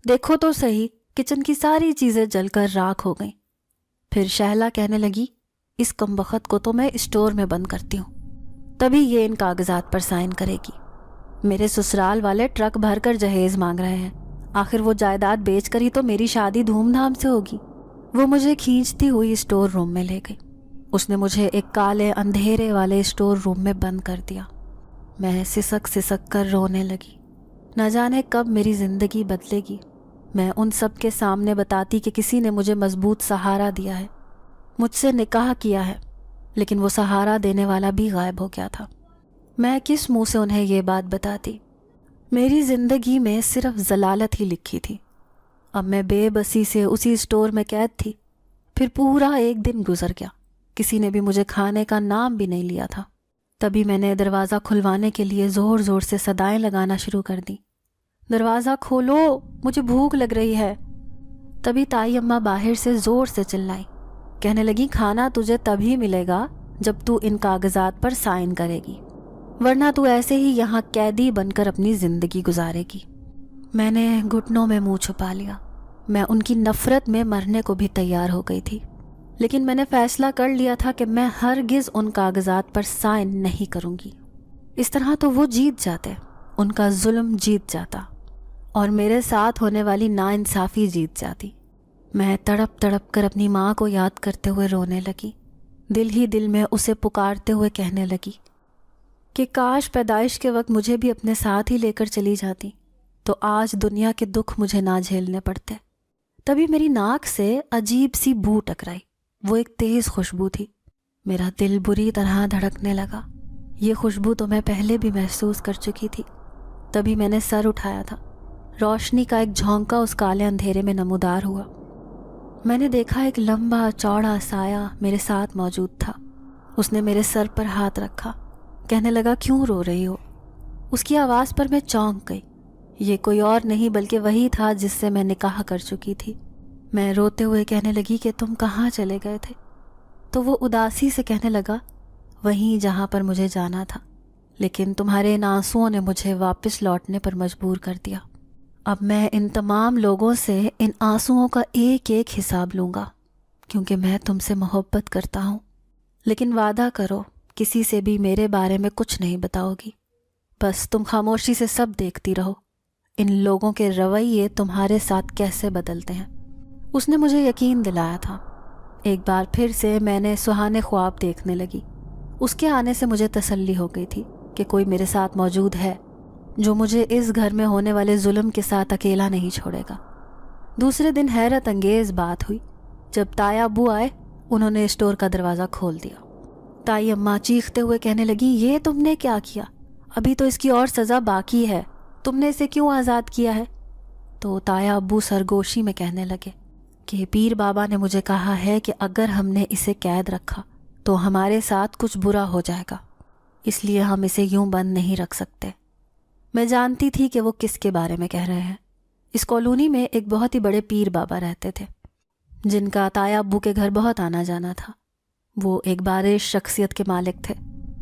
دیکھو تو صحیح کچن کی ساری چیزیں جل کر راکھ ہو گئیں۔ پھر شہلا کہنے لگی اس کمبخت کو تو میں اسٹور میں بند کرتی ہوں، تبھی یہ ان کاغذات پر سائن کرے گی۔ میرے سسرال والے ٹرک بھر کر جہیز مانگ رہے ہیں، آخر وہ جائیداد بیچ کر ہی تو میری شادی دھوم دھام سے ہوگی۔ وہ مجھے کھینچتی ہوئی اسٹور روم میں لے گئی۔ اس نے مجھے ایک کالے اندھیرے والے اسٹور روم میں بند کر دیا۔ میں سسک سسک کر رونے لگی۔ نہ جانے کب میری زندگی بدلے گی۔ میں ان سب کے سامنے بتاتی کہ کسی نے مجھے مضبوط سہارا دیا ہے، مجھ سے نکاح کیا ہے، لیکن وہ سہارا دینے والا بھی غائب ہو گیا تھا۔ میں کس منہ سے انہیں یہ بات بتاتی؟ میری زندگی میں صرف ضلالت ہی لکھی تھی۔ اب میں بے بسی سے اسی اسٹور میں قید تھی۔ پھر پورا ایک دن گزر گیا، کسی نے بھی مجھے کھانے کا نام بھی نہیں لیا تھا۔ تبھی میں نے دروازہ کھلوانے کے لیے زور زور سے صدائیں لگانا شروع کر دی، دروازہ کھولو، مجھے بھوک لگ رہی ہے۔ تبھی تائی اماں باہر سے زور سے چلائی، کہنے لگی کھانا تجھے تبھی ملے گا جب تو ان کاغذات پر سائن کرے گی، ورنہ تو ایسے ہی یہاں قیدی بن کر اپنی زندگی گزارے گی۔ میں نے گھٹنوں میں منہ چھپا لیا۔ میں ان کی نفرت میں مرنے کو بھی تیار ہو گئی تھی، لیکن میں نے فیصلہ کر لیا تھا کہ میں ہرگز ان کاغذات پر سائن نہیں کروں گی۔ اس طرح تو وہ جیت جاتے، ان کا ظلم جیت جاتا اور میرے ساتھ ہونے والی ناانصافی جیت جاتی۔ میں تڑپ تڑپ کر اپنی ماں کو یاد کرتے ہوئے رونے لگی، دل ہی دل میں اسے پکارتے ہوئے کہنے لگی کہ کاش پیدائش کے وقت مجھے بھی اپنے ساتھ ہی لے کر چلی جاتی تو آج دنیا کے دکھ مجھے نہ جھیلنے پڑتے۔ تبھی میری ناک سے عجیب سی بو ٹکرائی، وہ ایک تیز خوشبو تھی۔ میرا دل بری طرح دھڑکنے لگا، یہ خوشبو تو میں پہلے بھی محسوس کر چکی تھی۔ تبھی میں نے سر اٹھایا تھا، روشنی کا ایک جھونکا اس کالے اندھیرے میں نمودار ہوا۔ میں نے دیکھا ایک لمبا چوڑا سایہ میرے ساتھ موجود تھا۔ اس نے میرے سر پر ہاتھ رکھا، کہنے لگا کیوں رو رہی ہو؟ اس کی آواز پر میں چونک گئی۔ یہ کوئی اور نہیں بلکہ وہی تھا جس سے میں نکاح کر چکی تھی۔ میں روتے ہوئے کہنے لگی کہ تم کہاں چلے گئے تھے؟ تو وہ اداسی سے کہنے لگا وہیں جہاں پر مجھے جانا تھا، لیکن تمہارے ان آنسوؤں نے مجھے واپس لوٹنے پر مجبور کر دیا۔ اب میں ان تمام لوگوں سے ان آنسوؤں کا ایک ایک حساب لوں گا، کیونکہ میں تم سے محبت کرتا ہوں، لیکن وعدہ کرو کسی سے بھی میرے بارے میں کچھ نہیں بتاؤ گی۔ بس تم خاموشی سے سب دیکھتی رہو، ان لوگوں کے رویے تمہارے ساتھ کیسے بدلتے ہیں۔ اس نے مجھے یقین دلایا تھا۔ ایک بار پھر سے میں نے سہانے خواب دیکھنے لگی۔ اس کے آنے سے مجھے تسلی ہو گئی تھی کہ کوئی میرے ساتھ موجود ہے جو مجھے اس گھر میں ہونے والے ظلم کے ساتھ اکیلا نہیں چھوڑے گا۔ دوسرے دن حیرت انگیز بات ہوئی۔ جب تایا ابو آئے، انہوں نے اسٹور کا دروازہ کھول دیا۔ تائی اماں چیختے ہوئے کہنے لگی یہ تم نے کیا کیا؟ ابھی تو اس کی اور سزا باقی ہے، تم نے اسے کیوں آزاد کیا ہے؟ تو تایا ابو سرگوشی میں کہنے لگے کہ پیر بابا نے مجھے کہا ہے کہ اگر ہم نے اسے قید رکھا تو ہمارے ساتھ کچھ برا ہو جائے گا، اس لیے ہم اسے یوں بند نہیں رکھ سکتے۔ میں جانتی تھی کہ وہ کس کے بارے میں کہہ رہے ہیں۔ اس کالونی میں ایک بہت ہی بڑے پیر بابا رہتے تھے جن کا تایا ابو کے گھر بہت آنا جانا تھا۔ وہ ایک بارش شخصیت کے مالک تھے۔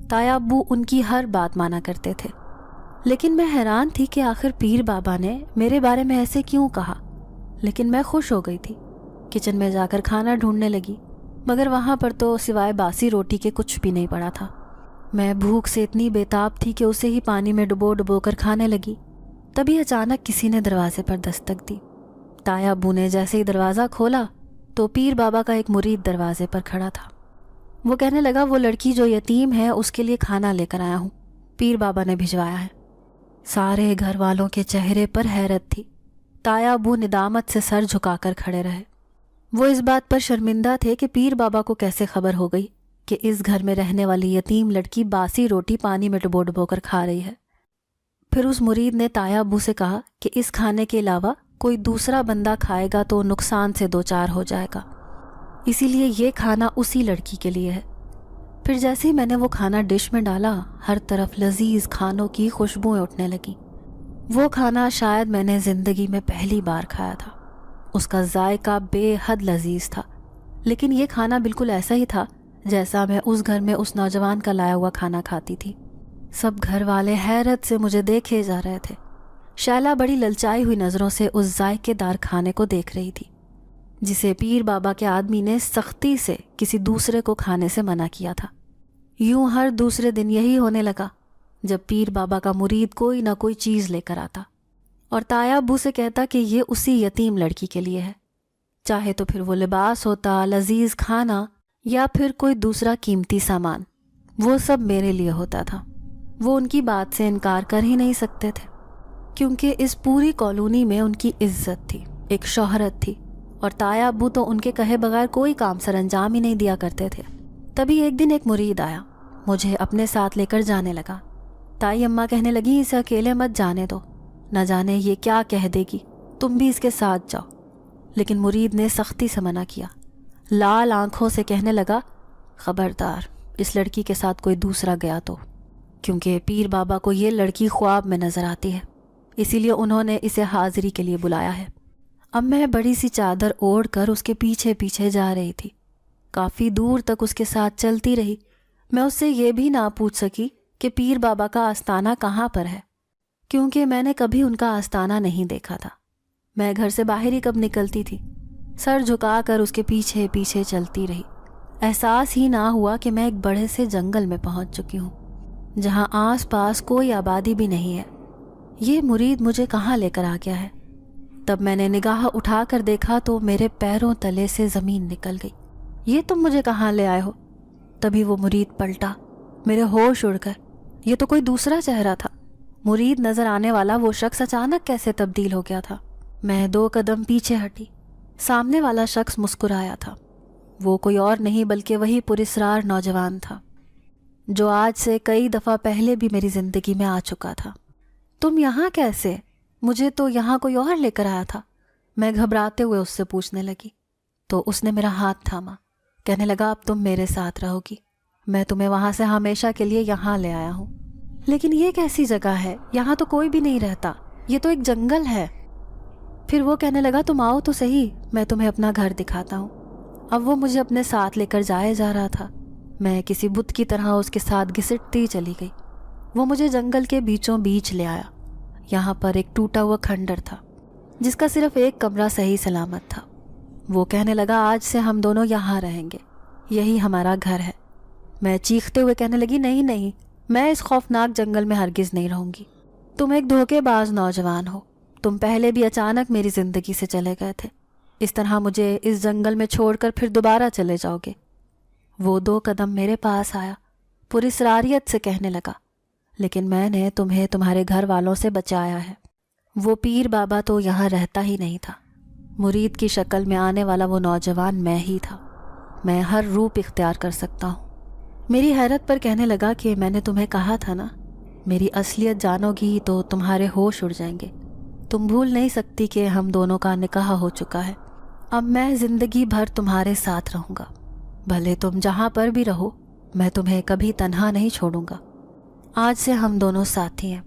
تایا ابو ان کی ہر بات مانا کرتے تھے، لیکن میں حیران تھی کہ آخر پیر بابا نے میرے بارے میں ایسے کیوں کہا۔ لیکن میں خوش ہو گئی تھی، کچن میں جا کر کھانا ڈھونڈنے لگی، مگر وہاں پر تو سوائے باسی روٹی کے کچھ بھی نہیں پڑا تھا۔ میں بھوک سے اتنی بےتاب تھی کہ اسے ہی پانی میں ڈبو ڈبو کر کھانے لگی۔ تبھی اچانک کسی نے دروازے پر دستک دی۔ تایا ابو نے جیسے ہی دروازہ کھولا تو پیر بابا کا ایک مرید دروازے پر کھڑا تھا۔ وہ کہنے لگا وہ لڑکی جو یتیم ہے اس کے لیے کھانا لے کر آیا ہوں، پیر بابا نے بھجوایا ہے۔ سارے گھر والوں کے چہرے پر حیرت تھی۔ تایا ابو ندامت سے سر جھکا کر کھڑے رہے۔ وہ اس بات پر شرمندہ تھے کہ پیر بابا کو کیسے خبر ہو گئی کہ اس گھر میں رہنے والی یتیم لڑکی باسی روٹی پانی میں ڈبو ڈبو کر کھا رہی ہے۔ پھر اس مرید نے تایا ابو سے کہا کہ اس کھانے کے علاوہ کوئی دوسرا بندہ کھائے گا تو نقصان سے دوچار ہو جائے گا، اسی لیے یہ کھانا اسی لڑکی کے لیے ہے۔ پھر جیسے ہی میں نے وہ کھانا ڈش میں ڈالا، ہر طرف لذیذ کھانوں کی خوشبوئیں اٹھنے لگیں۔ وہ کھانا شاید میں نے زندگی میں پہلی بار کھایا تھا۔ اس کا ذائقہ بے حد لذیذ تھا، لیکن یہ کھانا بالکل ایسا ہی تھا جیسا میں اس گھر میں اس نوجوان کا لایا ہوا کھانا کھاتی تھی۔ سب گھر والے حیرت سے مجھے دیکھے جا رہے تھے۔ شیلا بڑی للچائی ہوئی نظروں سے اس ذائقے دار کھانے کو دیکھ رہی تھی جسے پیر بابا کے آدمی نے سختی سے کسی دوسرے کو کھانے سے منع کیا تھا۔ یوں ہر دوسرے دن یہی ہونے لگا جب پیر بابا کا مرید کوئی نہ کوئی چیز لے کر آتا اور تایا ابو سے کہتا کہ یہ اسی یتیم لڑکی کے لیے ہے، چاہے تو پھر وہ لباس ہوتا، لذیذ کھانا یا پھر کوئی دوسرا قیمتی سامان، وہ سب میرے لیے ہوتا تھا۔ وہ ان کی بات سے انکار کر ہی نہیں سکتے تھے، کیونکہ اس پوری کالونی میں ان کی عزت تھی، ایک شہرت تھی، اور تایا ابو تو ان کے کہے بغیر کوئی کام سر انجام ہی نہیں دیا کرتے تھے۔ تبھی ایک دن ایک مرید آیا، مجھے اپنے ساتھ لے کر جانے لگا۔ تائی اماں کہنے لگی اسے اکیلے مت جانے دو، نہ جانے یہ کیا کہہ دے گی، تم بھی اس کے ساتھ جاؤ۔ لیکن مرید نے سختی سے منع کیا، لال آنکھوں سے کہنے لگا خبردار اس لڑکی کے ساتھ کوئی دوسرا گیا تو، کیونکہ پیر بابا کو یہ لڑکی خواب میں نظر آتی ہے، اسی لیے انہوں نے اسے حاضری کے لیے بلایا ہے۔ اب میں بڑی سی چادر اوڑھ کر اس کے پیچھے پیچھے جا رہی تھی، کافی دور تک اس کے ساتھ چلتی رہی۔ میں اس سے یہ بھی نہ پوچھ سکی کہ پیر بابا کا آستانہ کہاں پر ہے، کیونکہ میں نے کبھی ان کا آستانہ نہیں دیکھا تھا۔ میں گھر سے باہر ہی کب نکلتی تھی، سر جھکا کر اس کے پیچھے پیچھے چلتی رہی۔ احساس ہی نہ ہوا کہ میں ایک بڑے سے جنگل میں پہنچ چکی ہوں جہاں آس پاس کوئی آبادی بھی نہیں ہے۔ یہ مرید مجھے کہاں لے کر آ گیا ہے؟ تب میں نے نگاہ اٹھا کر دیکھا تو میرے پیروں تلے سے زمین نکل گئی۔ یہ تم مجھے کہاں لے آئے ہو؟ تبھی وہ مرید پلٹا، میرے ہوش اڑ کر یہ تو کوئی دوسرا چہرہ تھا۔ مرید نظر آنے والا وہ شخص اچانک کیسے تبدیل ہو گیا تھا؟ میں 2 قدم پیچھے ہٹی، سامنے والا شخص مسکرایا تھا۔ وہ کوئی اور نہیں بلکہ وہی پراسرار نوجوان تھا جو آج سے کئی دفعہ پہلے بھی میری زندگی میں آ چکا تھا۔ تم یہاں کیسے؟ مجھے تو یہاں کوئی اور لے کر آیا تھا، میں گھبراتے ہوئے اس سے پوچھنے لگی۔ تو اس نے میرا ہاتھ تھاما، کہنے لگا اب تم میرے ساتھ رہو گی، میں تمہیں وہاں سے ہمیشہ کے لیے یہاں لے آیا ہوں۔ لیکن یہ کیسی جگہ ہے؟ یہاں تو کوئی بھی نہیں رہتا، یہ تو ایک جنگل ہے۔ پھر وہ کہنے لگا تم آؤ تو صحیح، میں تمہیں اپنا گھر دکھاتا ہوں۔ اب وہ مجھے اپنے ساتھ لے کر جا رہا تھا۔ میں کسی بت کی طرح اس کے ساتھ گھسٹتی چلی گئی۔ وہ مجھے جنگل کے بیچوں بیچ لے آیا۔ یہاں پر ایک ٹوٹا ہوا کھنڈر تھا جس کا صرف ایک کمرہ صحیح سلامت تھا۔ وہ کہنے لگا آج سے ہم دونوں یہاں رہیں گے، یہی ہمارا گھر ہے۔ میں چیختے ہوئے کہنے لگی نہیں نہیں، میں اس خوفناک جنگل میں ہرگز نہیں رہوں گی۔ تم ایک دھوکے باز نوجوان ہو، تم پہلے بھی اچانک میری زندگی سے چلے گئے تھے، اس طرح مجھے اس جنگل میں چھوڑ کر پھر دوبارہ چلے جاؤ گے؟ وہ 2 قدم میرے پاس آیا، پراسراریت سے کہنے لگا لیکن میں نے تمہیں تمہارے گھر والوں سے بچایا ہے۔ وہ پیر بابا تو یہاں رہتا ہی نہیں تھا، مرید کی شکل میں آنے والا وہ نوجوان میں ہی تھا۔ میں ہر روپ اختیار کر سکتا ہوں۔ میری حیرت پر کہنے لگا کہ میں نے تمہیں کہا تھا نا، میری اصلیت جانو گی تو تمہارے ہوش اڑ جائیں گے۔ تم بھول نہیں سکتی کہ ہم دونوں کا نکاح ہو چکا ہے۔ اب میں زندگی بھر تمہارے ساتھ رہوں گا، بھلے تم جہاں پر بھی رہو، میں تمہیں کبھی تنہا نہیں چھوڑوں گا۔ آج سے ہم دونوں ساتھی ہیں۔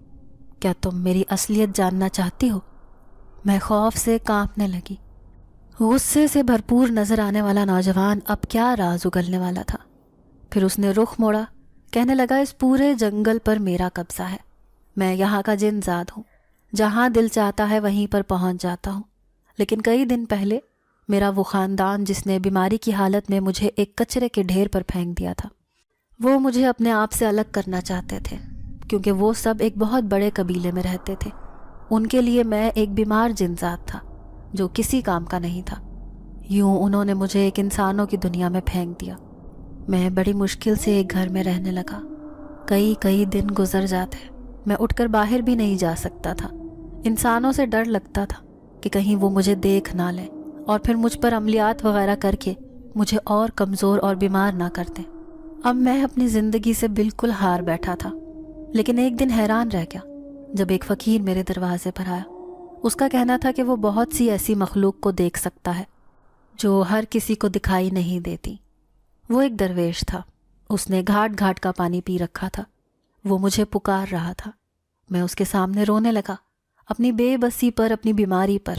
کیا تم میری اصلیت جاننا چاہتی ہو؟ میں خوف سے کانپنے لگی۔ غصے سے بھرپور نظر آنے والا نوجوان اب کیا راز اگلنے والا تھا؟ پھر اس نے رخ موڑا، کہنے لگا اس پورے جنگل پر میرا قبضہ ہے، میں یہاں کا جن زاد ہوں، جہاں دل چاہتا ہے وہیں پر پہنچ جاتا ہوں۔ لیکن کئی دن پہلے میرا وہ خاندان جس نے بیماری کی حالت میں مجھے ایک کچرے کے ڈھیر پر پھینک دیا تھا، وہ مجھے اپنے آپ سے الگ کرنا چاہتے تھے، کیونکہ وہ سب ایک بہت بڑے قبیلے میں رہتے تھے۔ ان کے لیے میں ایک بیمار جن ذات تھا جو کسی کام کا نہیں تھا۔ یوں انہوں نے مجھے ایک انسانوں کی دنیا میں پھینک دیا۔ میں بڑی مشکل سے ایک گھر میں رہنے لگا۔ کئی دن گزر جاتے، میں اٹھ کر باہر بھی نہیں جا سکتا تھا۔ انسانوں سے ڈر لگتا تھا کہ کہیں وہ مجھے دیکھ نہ لیں اور پھر مجھ پر عملیات وغیرہ کر کے مجھے اور کمزور اور بیمار نہ کر دیں۔ اب میں اپنی زندگی سے بالکل ہار بیٹھا تھا، لیکن ایک دن حیران رہ گیا جب ایک فقیر میرے دروازے پر آیا۔ اس کا کہنا تھا کہ وہ بہت سی ایسی مخلوق کو دیکھ سکتا ہے جو ہر کسی کو دکھائی نہیں دیتی۔ وہ ایک درویش تھا، اس نے گھاٹ گھاٹ کا پانی پی رکھا تھا۔ وہ مجھے پکار رہا تھا۔ میں اس کے سامنے رونے لگا، اپنی بے بسی پر، اپنی بیماری پر۔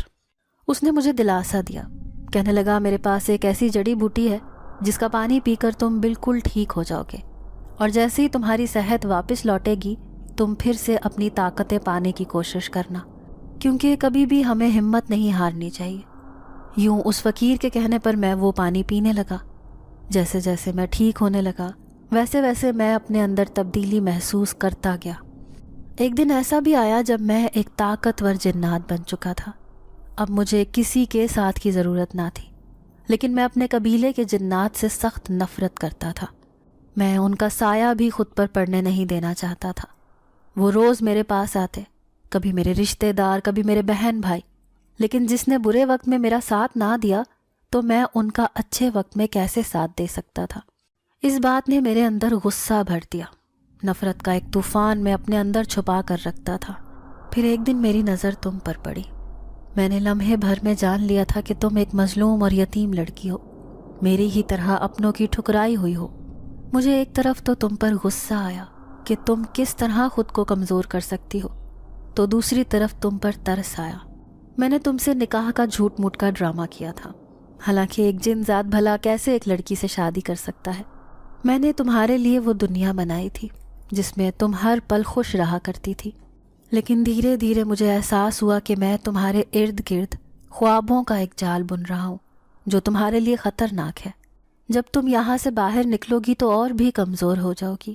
اس نے مجھے دلاسا دیا، کہنے لگا میرے پاس ایک ایسی جڑی بوٹی ہے جس کا پانی پی کر تم بالکل ٹھیک ہو جاؤ گے، اور جیسے ہی تمہاری صحت واپس لوٹے گی تم پھر سے اپنی طاقتیں پانے کی کوشش کرنا، کیونکہ کبھی بھی ہمیں ہمت نہیں ہارنی چاہیے۔ یوں اس فقیر کے کہنے پر میں وہ پانی پینے لگا۔ جیسے جیسے میں ٹھیک ہونے لگا ویسے ویسے میں اپنے اندر تبدیلی محسوس کرتا گیا۔ ایک دن ایسا بھی آیا جب میں ایک طاقتور جنات بن چکا تھا۔ اب مجھے کسی کے ساتھ کی ضرورت نہ تھی، لیکن میں اپنے قبیلے کے جنات سے سخت نفرت کرتا تھا۔ میں ان کا سایہ بھی خود پر پڑنے نہیں دینا چاہتا تھا۔ وہ روز میرے پاس آتے، کبھی میرے رشتہ دار، کبھی میرے بہن بھائی، لیکن جس نے برے وقت میں میرا ساتھ نہ دیا تو میں ان کا اچھے وقت میں کیسے ساتھ دے سکتا تھا۔ اس بات نے میرے اندر غصہ بھر دیا۔ نفرت کا ایک طوفان میں اپنے اندر چھپا کر رکھتا تھا۔ پھر ایک دن میری نظر تم پر پڑی۔ میں نے لمحے بھر میں جان لیا تھا کہ تم ایک مظلوم اور یتیم لڑکی ہو، میری ہی طرح اپنوں کی ٹھکرائی ہوئی ہو۔ مجھے ایک طرف تو تم پر غصہ آیا کہ تم کس طرح خود کو کمزور کر سکتی ہو، تو دوسری طرف تم پر ترس آیا۔ میں نے تم سے نکاح کا جھوٹ موٹ کا ڈرامہ کیا تھا، حالانکہ ایک جن ذات بھلا کیسے ایک لڑکی سے شادی کر سکتا ہے۔ میں نے تمہارے لیے وہ دنیا بنائی تھی جس میں تم ہر پل خوش رہا کرتی تھی، لیکن دھیرے دھیرے مجھے احساس ہوا کہ میں تمہارے ارد گرد خوابوں کا ایک جال بن رہا ہوں جو تمہارے لیے خطرناک ہے۔ جب تم یہاں سے باہر نکلو گی تو اور بھی کمزور ہو جاؤ گی۔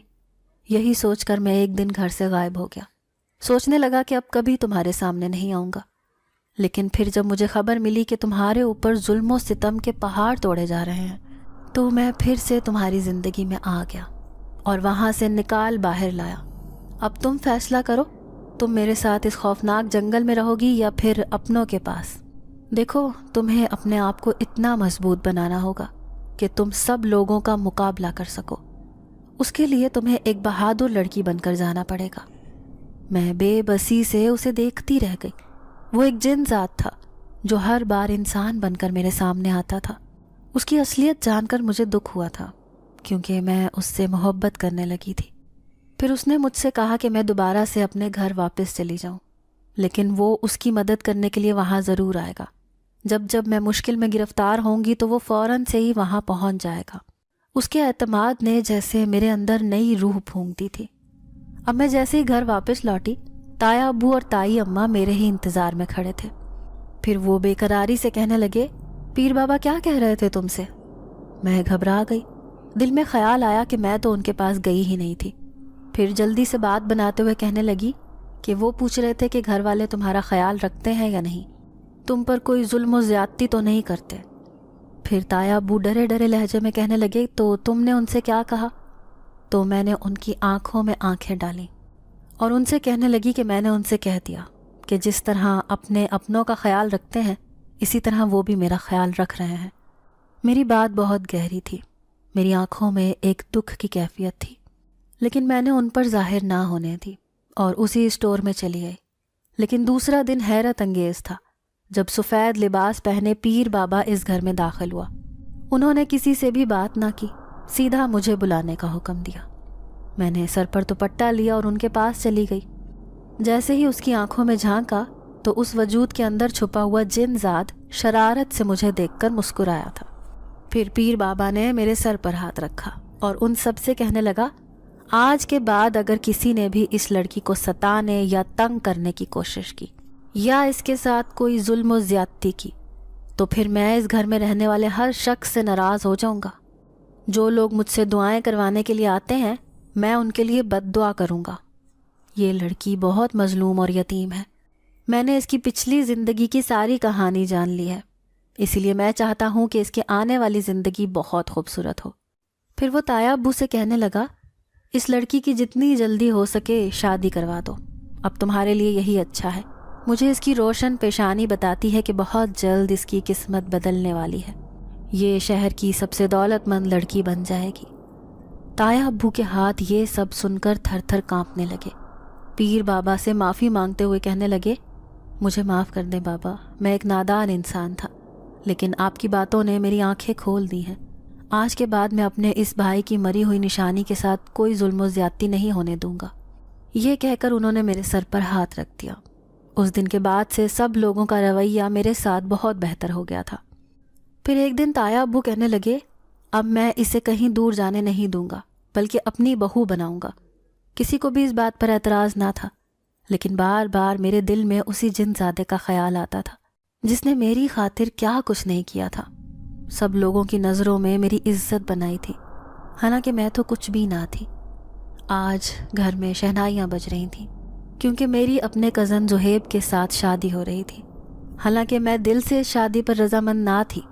یہی سوچ کر میں ایک دن گھر سے غائب ہو گیا۔ سوچنے لگا کہ اب کبھی تمہارے سامنے نہیں آؤں گا، لیکن پھر جب مجھے خبر ملی کہ تمہارے اوپر ظلم و ستم کے پہاڑ توڑے جا رہے ہیں تو میں پھر سے تمہاری زندگی میں آ گیا اور وہاں سے نکال باہر لایا۔ اب تم فیصلہ کرو، تم میرے ساتھ اس خوفناک جنگل میں رہو گی یا پھر اپنوں کے پاس۔ دیکھو، تمہیں اپنے آپ کو اتنا مضبوط بنانا ہوگا کہ تم سب لوگوں کا مقابلہ کر سکو۔ اس کے لیے تمہیں ایک بہادر لڑکی بن کر جانا پڑے گا۔ میں بے بسی سے اسے دیکھتی رہ گئی۔ وہ ایک جن ذات تھا جو ہر بار انسان بن کر میرے سامنے آتا تھا۔ اس کی اصلیت جان کر مجھے دکھ ہوا تھا، کیونکہ میں اس سے محبت کرنے لگی تھی۔ پھر اس نے مجھ سے کہا کہ میں دوبارہ سے اپنے گھر واپس چلی جاؤں، لیکن وہ اس کی مدد کرنے کے لیے وہاں ضرور آئے گا۔ جب میں مشکل میں گرفتار ہوں گی تو وہ فوراً سے ہی وہاں پہنچ جائے گا۔ اس کے اعتماد نے جیسے میرے اندر نئی روح پھونک تھی۔ اب میں جیسے ہی گھر واپس لوٹی، تایا ابو اور تائی اماں میرے ہی انتظار میں کھڑے تھے۔ پھر وہ بے قراری سے کہنے لگے، پیر بابا کیا کہہ رہے تھے تم سے؟ میں گھبرا گئی۔ دل میں خیال آیا کہ میں تو ان کے پاس گئی ہی نہیں تھی۔ پھر جلدی سے بات بناتے ہوئے کہنے لگی کہ وہ پوچھ رہے تھے کہ گھر والے تمہارا خیال رکھتے ہیں یا نہیں، تم پر کوئی ظلم و زیادتی تو نہیں کرتے۔ پھر تایا ابو ڈرے ڈرے لہجے میں کہنے لگے، تو تم نے ان سے کیا کہا؟ تو میں نے ان کی آنکھوں میں آنکھیں ڈالیں اور ان سے کہنے لگی کہ میں نے ان سے کہہ دیا کہ جس طرح اپنے اپنوں کا خیال رکھتے ہیں اسی طرح وہ بھی میرا خیال رکھ رہے ہیں۔ میری بات بہت گہری تھی، میری آنکھوں میں ایک دکھ کی کیفیت تھی، لیکن میں نے ان پر ظاہر نہ ہونے دی اور اسی اسٹور میں چلی گئی۔ لیکن دوسرا دن حیرت انگیز تھا جب سفید لباس پہنے پیر بابا اس گھر میں داخل ہوا۔ انہوں نے کسی سے بھی بات نہ کی، سیدھا مجھے بلانے کا حکم دیا۔ میں نے سر پر دوپٹہ لیا اور ان کے پاس چلی گئی۔ جیسے ہی اس کی آنکھوں میں جھانکا تو اس وجود کے اندر چھپا ہوا جن ذات شرارت سے مجھے دیکھ کر مسکرایا تھا۔ پھر پیر بابا نے میرے سر پر ہاتھ رکھا اور ان سب سے کہنے لگا، آج کے بعد اگر کسی نے بھی اس لڑکی کو ستانے یا تنگ کرنے کی کوشش کی یا اس کے ساتھ کوئی ظلم و زیادتی کی تو پھر میں اس گھر میں رہنے والے ہر شخص سے ناراض ہو جاؤں گا۔ جو لوگ مجھ سے دعائیں کروانے کے لیے آتے ہیں میں ان کے لیے بد دعا کروں گا۔ یہ لڑکی بہت مظلوم اور یتیم ہے۔ میں نے اس کی پچھلی زندگی کی ساری کہانی جان لی ہے، اسی لیے میں چاہتا ہوں کہ اس کے آنے والی زندگی بہت خوبصورت ہو۔ پھر وہ تایا ابو سے کہنے لگا، اس لڑکی کی جتنی جلدی ہو سکے شادی کروا دو، اب تمہارے لیے یہی اچھا ہے۔ مجھے اس کی روشن پیشانی بتاتی ہے کہ بہت جلد اس کی قسمت بدلنے والی ہے، یہ شہر کی سب سے دولت مند لڑکی بن جائے گی۔ تایا ابو کے ہاتھ یہ سب سن کر تھر تھر کانپنے لگے۔ پیر بابا سے معافی مانگتے ہوئے کہنے لگے، مجھے معاف کر دیں بابا، میں ایک نادان انسان تھا، لیکن آپ کی باتوں نے میری آنکھیں کھول دی ہیں۔ آج کے بعد میں اپنے اس بھائی کی مری ہوئی نشانی کے ساتھ کوئی ظلم و زیادتی نہیں ہونے دوں گا۔ یہ کہہ کر انہوں نے میرے سر پر ہاتھ رکھ دیا۔ اس دن کے بعد سے سب لوگوں کا رویہ میرے ساتھ بہت بہتر ہو گیا تھا۔ پھر ایک دن تایا ابو کہنے لگے، اب میں اسے کہیں دور جانے نہیں دوں گا، بلکہ اپنی بہو بناؤں گا۔ کسی کو بھی اس بات پر اعتراض نہ تھا، لیکن بار بار میرے دل میں اسی جن زادے کا خیال آتا تھا جس نے میری خاطر کیا کچھ نہیں کیا تھا۔ سب لوگوں کی نظروں میں میری عزت بنائی تھی، حالانکہ میں تو کچھ بھی نہ تھی۔ آج گھر میں شہنائیاں بج رہی تھیں کیونکہ میری اپنے کزن زہیب کے ساتھ شادی ہو رہی تھی۔ حالانکہ میں دل سے شادی پر رضامند نہ تھی،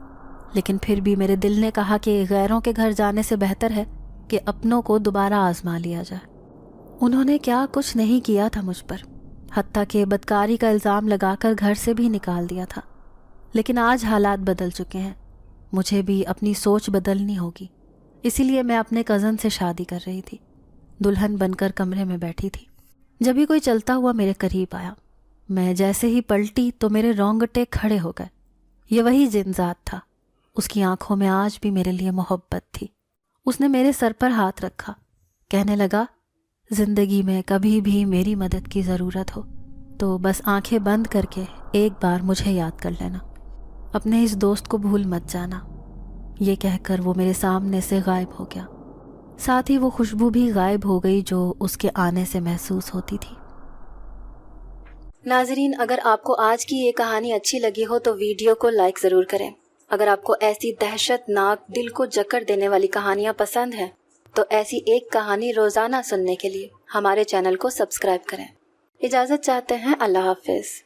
لیکن پھر بھی میرے دل نے کہا کہ غیروں کے گھر جانے سے بہتر ہے کہ اپنوں کو دوبارہ آزما لیا جائے۔ انہوں نے کیا کچھ نہیں کیا تھا مجھ پر، حتیٰ کہ بدکاری کا الزام لگا کر گھر سے بھی نکال دیا تھا، لیکن آج حالات بدل چکے ہیں۔ مجھے بھی اپنی سوچ بدلنی ہوگی، اسی لیے میں اپنے کزن سے شادی کر رہی تھی، دلہن بن کر کمرے میں بیٹھی تھی۔ جبھی کوئی چلتا ہوا میرے قریب آیا، میں جیسے ہی پلٹی تو میرے رونگٹے کھڑے ہو گئے۔ یہ وہی جن ذات تھا، اس کی آنکھوں میں آج بھی میرے لیے محبت تھی۔ اس نے میرے سر پر ہاتھ رکھا، کہنے لگا، زندگی میں کبھی بھی میری مدد کی ضرورت ہو تو بس آنکھیں بند کر کے ایک بار مجھے یاد کر لینا، اپنے اس دوست کو بھول مت جانا۔ یہ کہہ کر وہ میرے سامنے سے غائب ہو گیا، ساتھ ہی وہ خوشبو بھی غائب ہو گئی جو اس کے آنے سے محسوس ہوتی تھی۔ ناظرین، اگر آپ کو آج کی یہ کہانی اچھی لگی ہو تو ویڈیو کو لائک ضرور کریں۔ اگر آپ کو ایسی دہشت ناک دل کو جکڑ دینے والی کہانیاں پسند ہیں تو ایسی ایک کہانی روزانہ سننے کے لیے ہمارے چینل کو سبسکرائب کریں۔ اجازت چاہتے ہیں، اللہ حافظ۔